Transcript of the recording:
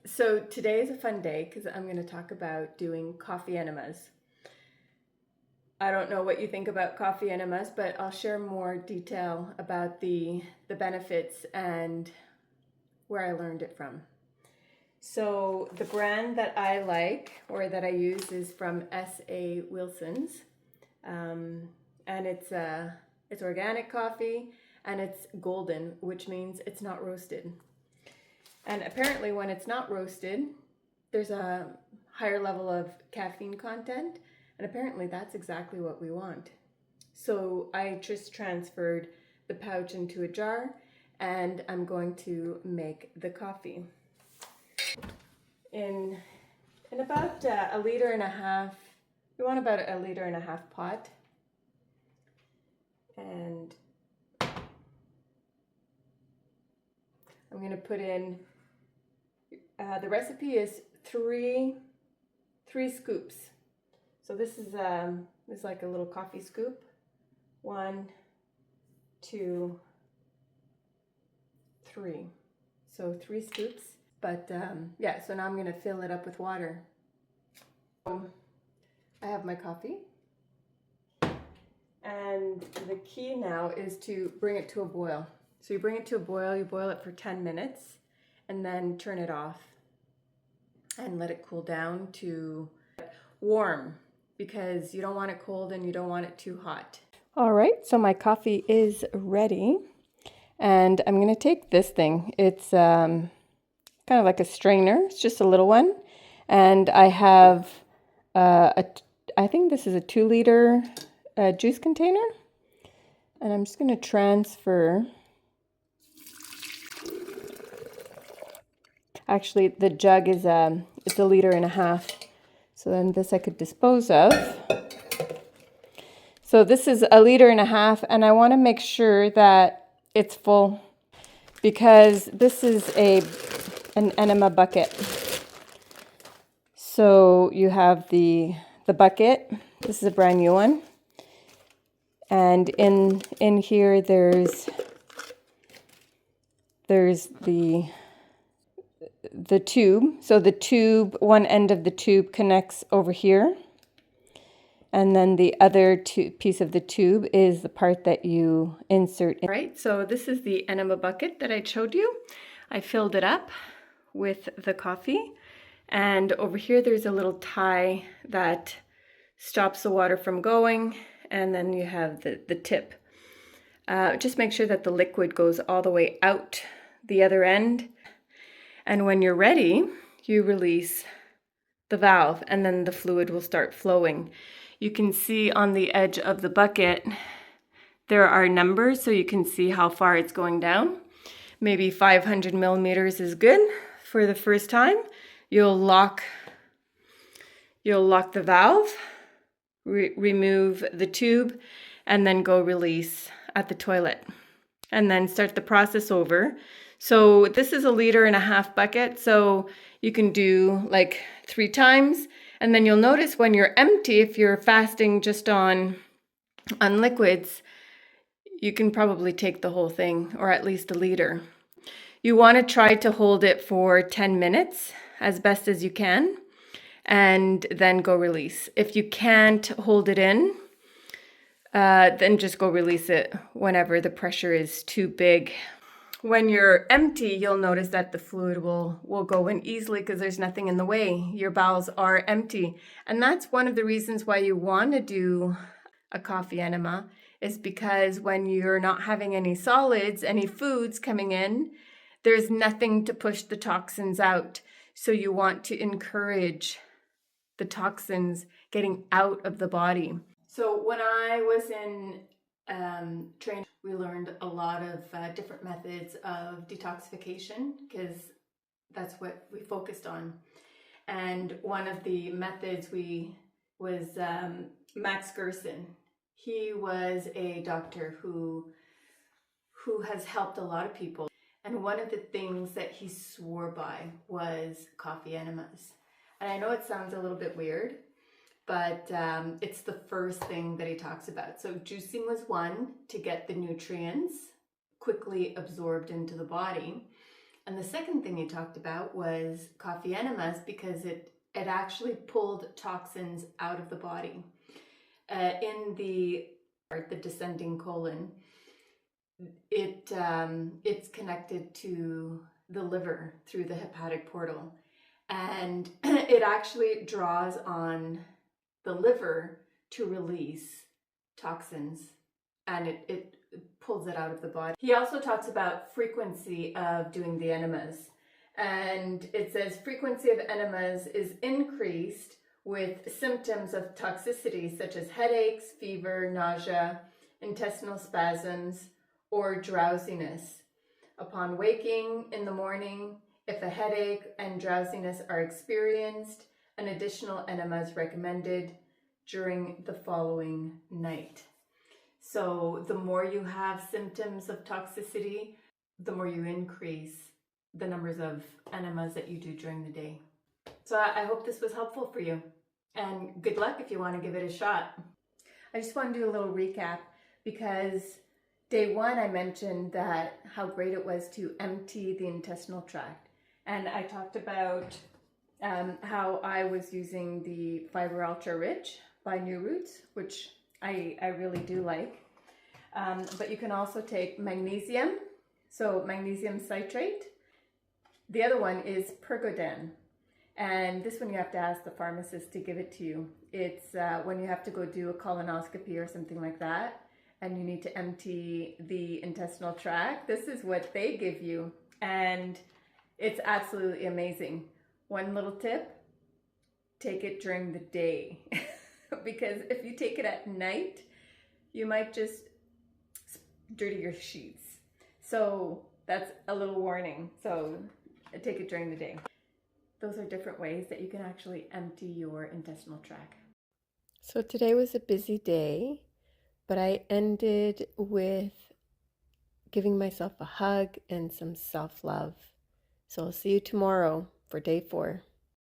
So today is a fun day because I'm going to talk about doing coffee enemas. I don't know what you think about coffee enemas, but I'll share more detail about the benefits and where I learned it from. So the brand that I like or that I use is from S.A. Wilson's, and it's organic coffee and it's golden, which means it's not roasted. And apparently when it's not roasted, there's a higher level of caffeine content, and apparently that's exactly what we want. So I just transferred the pouch into a jar, and I'm going to make the coffee. In about a liter and a half, we want about a liter and a half pot. And I'm going to put in, the recipe is three scoops. So this is like a little coffee scoop. 1, 2, 3. So 3 scoops. But yeah, so now I'm going to fill it up with water. So I have my coffee. And the key now is to bring it to a boil. So you bring it to a boil, you boil it for 10 minutes, and then turn it off and let it cool down to warm, because you don't want it cold and you don't want it too hot. All right, so my coffee is ready, and I'm going to take this thing. It's kind of like a strainer. It's just a little one, and I have I think this is a 2-liter juice container, and I'm just going to transfer. Actually, the jug is it's a liter and a half, so then this I could dispose of. So this is a liter and a half, and I want to make sure that it's full because this is an enema bucket. So you have the bucket. This is a brand new one, and in here there's the tube. So the tube, one end of the tube connects over here, and then the other piece of the tube is the part that you insert in. Right, so this is the enema bucket that I showed you. I filled it up with the coffee, and over here there's a little tie that stops the water from going, and then you have the tip. Just make sure that the liquid goes all the way out the other end. And when you're ready, you release the valve, and then the fluid will start flowing. You can see on the edge of the bucket, there are numbers, so you can see how far it's going down. Maybe 500 millimeters is good for the first time. You'll lock the valve, remove the tube, and then go release at the toilet, and then start the process over. So this is a liter and a half bucket, so you can do like 3 times, and then you'll notice when you're empty, if you're fasting just on liquids, you can probably take the whole thing, or at least a liter. You want to try to hold it for 10 minutes as best as you can, and then go release. If you can't hold it in, then just go release it whenever the pressure is too big. When you're empty, you'll notice that the fluid will go in easily because there's nothing in the way. Your bowels are empty. And that's one of the reasons why you want to do a coffee enema, is because when you're not having any solids, any foods coming in, there's nothing to push the toxins out. So you want to encourage the toxins getting out of the body. So when I was in training, we learned a lot of different methods of detoxification, because that's what we focused on. And one of the methods was Max Gerson. He was a doctor who has helped a lot of people. And one of the things that he swore by was coffee enemas. And I know it sounds a little bit weird, but it's the first thing that he talks about. So juicing was one, to get the nutrients quickly absorbed into the body. And the second thing he talked about was coffee enemas, because it actually pulled toxins out of the body. In the descending colon, it's connected to the liver through the hepatic portal, and it actually draws on the liver to release toxins, and it pulls it out of the body. He also talks about frequency of doing the enemas, and it says frequency of enemas is increased with symptoms of toxicity such as headaches, fever, nausea, intestinal spasms, or drowsiness. Upon waking in the morning, if a headache and drowsiness are experienced, an additional enema is recommended during the following night. So the more you have symptoms of toxicity, the more you increase the numbers of enemas that you do during the day. So I hope this was helpful for you, and good luck if you want to give it a shot. I just want to do a little recap, because day one I mentioned that how great it was to empty the intestinal tract, and I talked about how I was using the Fiber Ultra Rich by New Roots, which I really do like. But you can also take magnesium, so magnesium citrate. The other one is Percodan, and this one you have to ask the pharmacist to give it to you. It's when you have to go do a colonoscopy or something like that, and you need to empty the intestinal tract. This is what they give you, and it's absolutely amazing. One little tip, take it during the day, because if you take it at night, you might just dirty your sheets. So that's a little warning. So take it during the day. Those are different ways that you can actually empty your intestinal tract. So today was a busy day, but I ended with giving myself a hug and some self-love. So I'll see you tomorrow for day 4.